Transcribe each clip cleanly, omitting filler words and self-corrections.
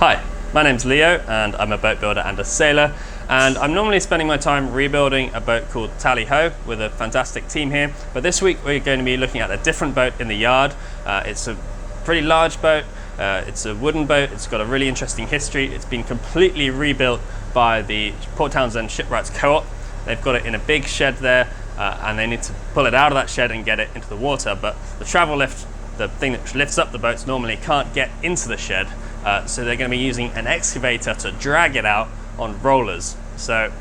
Hi, my name's Leo and I'm a boat builder and a sailor, and I'm normally spending my time rebuilding a boat called Tally-Ho with a fantastic team here, but this week we're going to be looking at a different boat in the yard. It's a pretty large boat, it's a wooden boat, it's got a really interesting history. It's been completely rebuilt by the Port Townsend Shipwrights Coop. They've got it in a big shed there and they need to pull it out of that shed and get it into the water, but the travel lift, the thing that lifts up the boats, normally can't get into the shed. So they're going to be using an excavator to drag it out on rollers. So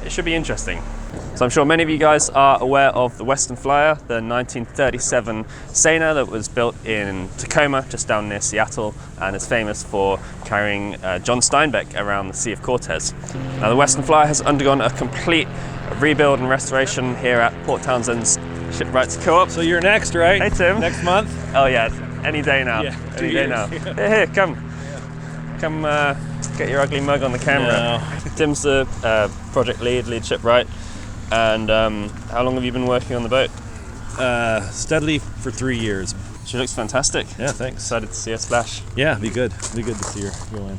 it should be interesting. So I'm sure many of you guys are aware of the Western Flyer, the 1937 seiner that was built in Tacoma, just down near Seattle, and is famous for carrying John Steinbeck around the Sea of Cortez. Now the Western Flyer has undergone a complete rebuild and restoration here at Port Townsend Shipwrights Coop. So you're next, right? Hey Tim. Next month? Oh yeah, any day now. Yeah, any day now. Here, come. Come get your ugly mug on the camera. No. Tim's the project lead shipwright, and how long have you been working on the boat? Steadily for 3 years. She looks fantastic. Yeah, thanks. Excited to see her splash. Yeah, be good. Be good to see her go in.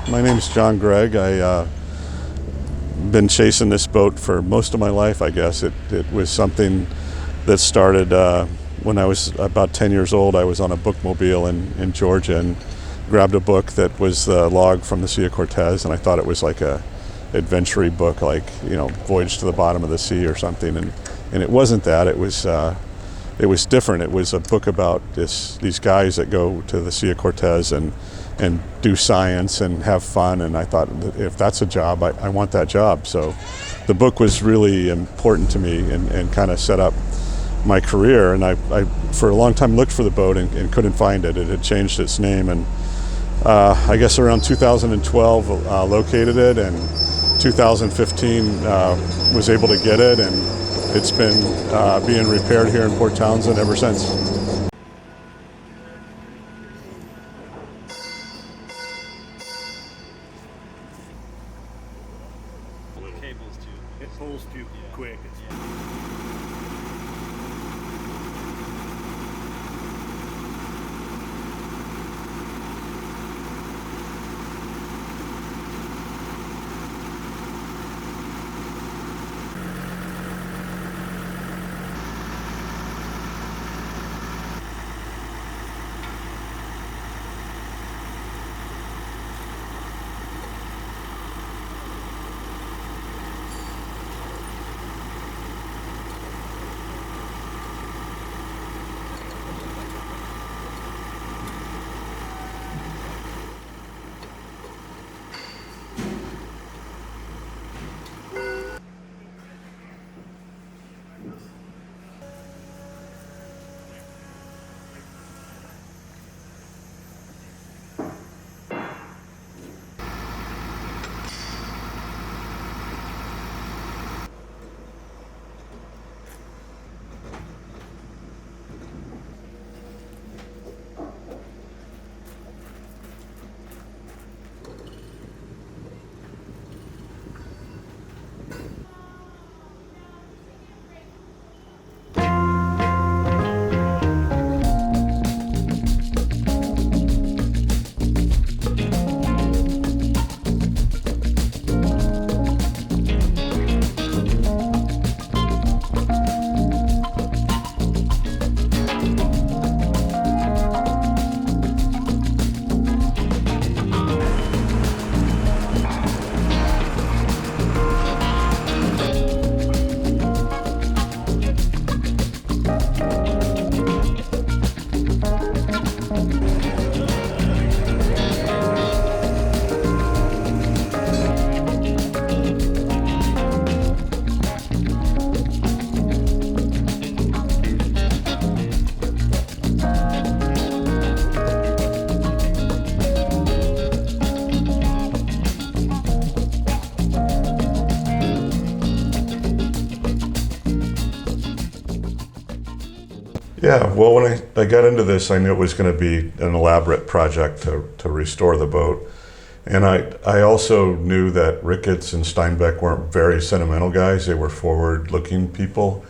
My name's John Gregg. I've been chasing this boat for most of my life, I guess. It was something that started when I was about 10 years old. I was on a bookmobile in Georgia and grabbed a book that was the log from the Sea of Cortez, and I thought it was like a adventure-y book, like, you know, Voyage to the Bottom of the Sea or something, and it wasn't that. It was different. It was a book about these guys that go to the Sea of Cortez and do science and have fun, and I thought, if that's a job, I want that job. So the book was really important to me and kind of set up my career, and I for a long time looked for the boat and couldn't find it. It had changed its name, and I guess around 2012 located it, and 2015 was able to get it, and it's been being repaired here in Port Townsend ever since. It pulls too quick. Yeah, well, when I got into this, I knew it was going to be an elaborate project to restore the boat. And I also knew that Ricketts and Steinbeck weren't very sentimental guys. They were forward-looking people,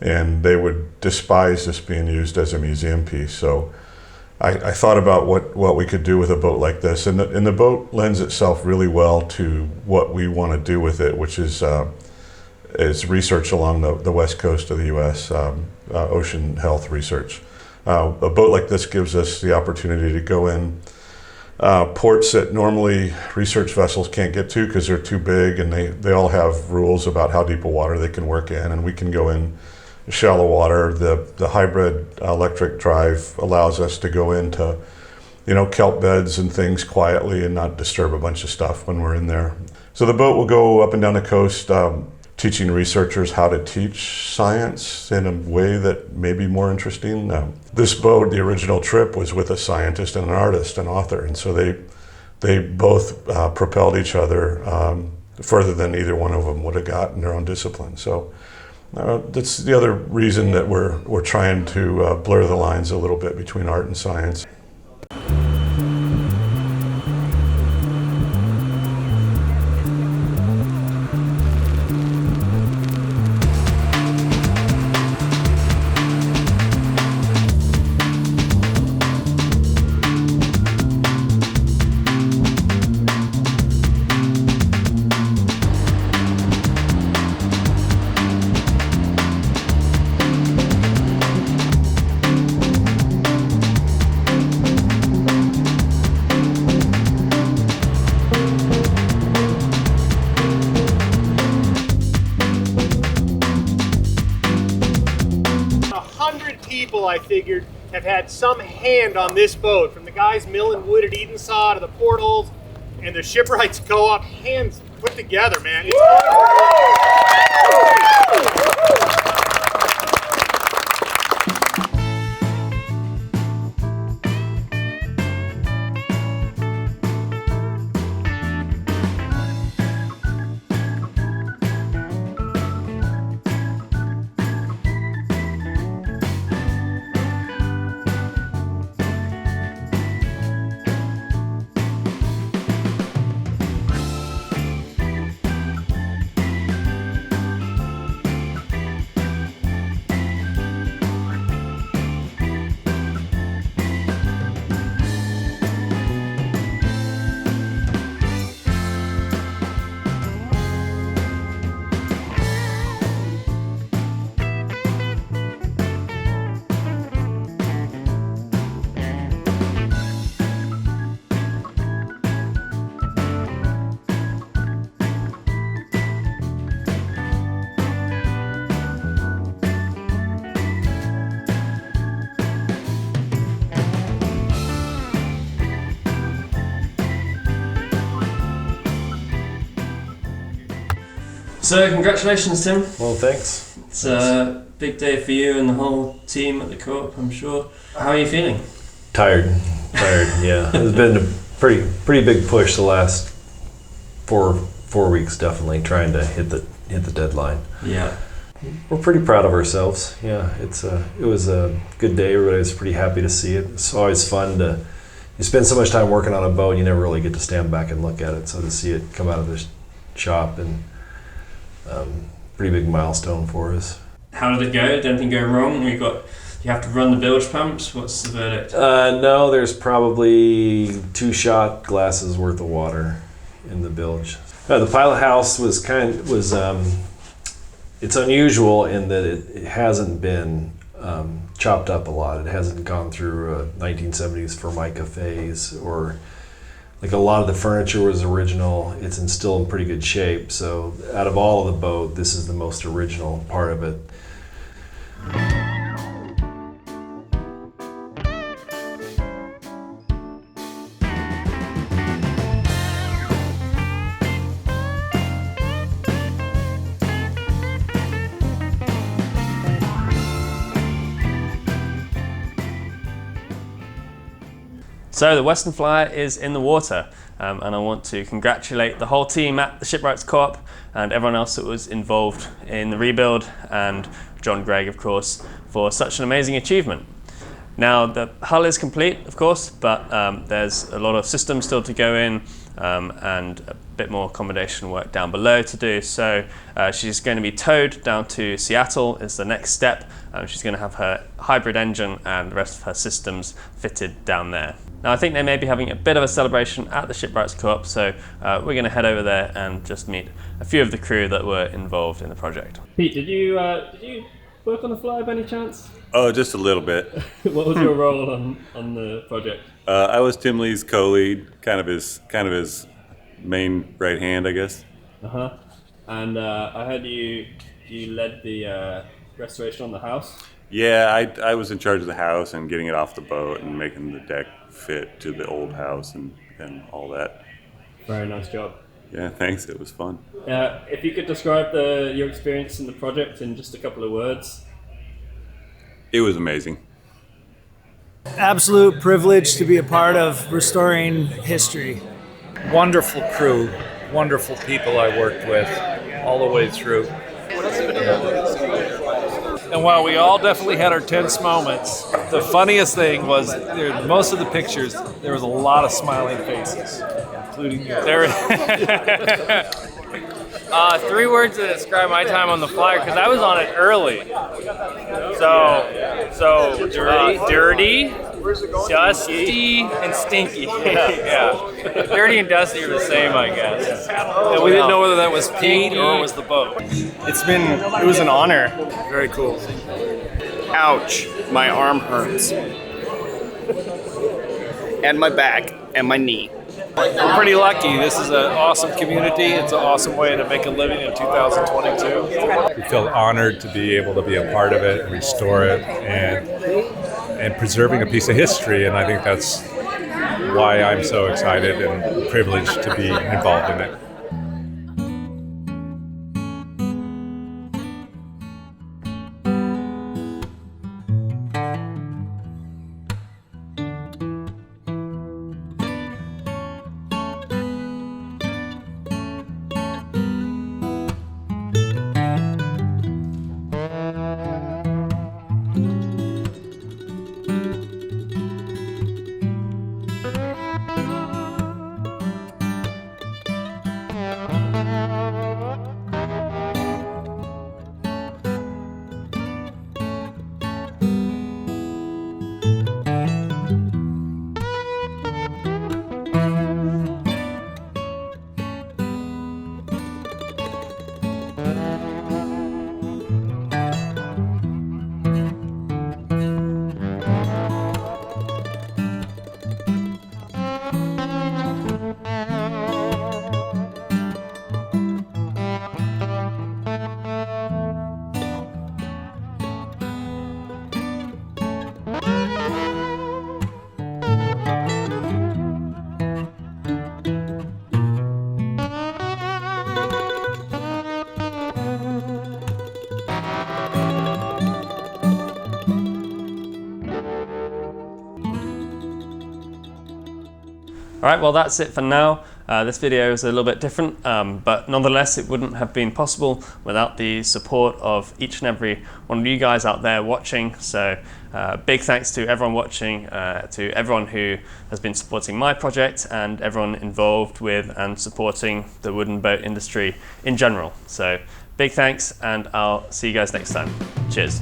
and they would despise this being used as a museum piece. So I thought about what we could do with a boat like this. And the boat lends itself really well to what we want to do with it, which is research along the west coast of the U.S., ocean health research. A boat like this gives us the opportunity to go in ports that normally research vessels can't get to because they're too big, and they all have rules about how deep a water they can work in, and we can go in shallow water. The hybrid electric drive allows us to go into kelp beds and things quietly and not disturb a bunch of stuff when we're in there. So the boat will go up and down the coast, teaching researchers how to teach science in a way that may be more interesting. This boat, the original trip, was with a scientist and an artist, an author, and so they both propelled each other further than either one of them would have got in their own discipline. So that's the other reason that we're trying to blur the lines a little bit between art and science. People, I figured, have had some hand on this boat, from the guys milling wood at Edensaw to the portholes and the Shipwrights Co-op. Hands put together, man. It's So congratulations, Tim. Well, thanks. It's a big day for you and the whole team at the Co-op, I'm sure. How are you feeling? Tired, yeah. It's been a pretty big push the last four weeks, definitely, trying to hit the deadline. Yeah. We're pretty proud of ourselves. Yeah, it was a good day. Everybody was pretty happy to see it. It's always fun you spend so much time working on a boat, you never really get to stand back and look at it. So to see it come out of the shop, and pretty big milestone for us. How did it go? Did anything go wrong? You have to run the bilge pumps. What's the verdict? No, there's probably 2 shot glasses worth of water in the bilge. The pilot house was it's unusual in that it hasn't been chopped up a lot. It hasn't gone through a 1970s Formica phase, or like a lot of the furniture was original. It's still in pretty good shape. So out of all of the boat, this is the most original part of it. So the Western Flyer is in the water, and I want to congratulate the whole team at the Shipwrights Co-op and everyone else that was involved in the rebuild and John Gregg, of course, for such an amazing achievement. Now, the hull is complete, of course, but there's a lot of systems still to go in and a bit more accommodation work down below to do. So she's going to be towed down to Seattle is the next step. She's going to have her hybrid engine and the rest of her systems fitted down there. Now, I think they may be having a bit of a celebration at the Shipwrights Co-op, so we're going to head over there and just meet a few of the crew that were involved in the project. Pete, did you work on the fly by any chance? Oh, just a little bit. What was your role on the project? I was Tim Lee's co-lead, kind of his main right hand, I guess. And I heard you led the restoration on the house. Yeah, I was in charge of the house and getting it off the boat and making the deck fit to the old house and all that. Very nice job. Yeah, thanks. It was fun. If you could describe your experience in the project in just a couple of words. It was amazing. Absolute privilege to be a part of restoring history. Wonderful crew, wonderful people I worked with all the way through. And while we all definitely had our tense moments, the funniest thing was most of the pictures, there was a lot of smiling faces, including you. Three words to describe my time on the flyer, because I was on it early. So dirty, dusty, and stinky. Yeah. Dirty and dusty are the same, I guess. And we didn't know whether that was Pete or it was the boat. It was an honor. Very cool. Ouch, my arm hurts. And my back, and my knee. We're pretty lucky. This is an awesome community. It's an awesome way to make a living in 2022. We feel honored to be able to be a part of it, and restore it, and preserving a piece of history. And I think that's why I'm so excited and privileged to be involved in it. All right, well, that's it for now. This video is a little bit different, but nonetheless, it wouldn't have been possible without the support of each and every one of you guys out there watching. So big thanks to everyone watching, to everyone who has been supporting my project, and everyone involved with and supporting the wooden boat industry in general. So big thanks, and I'll see you guys next time. Cheers.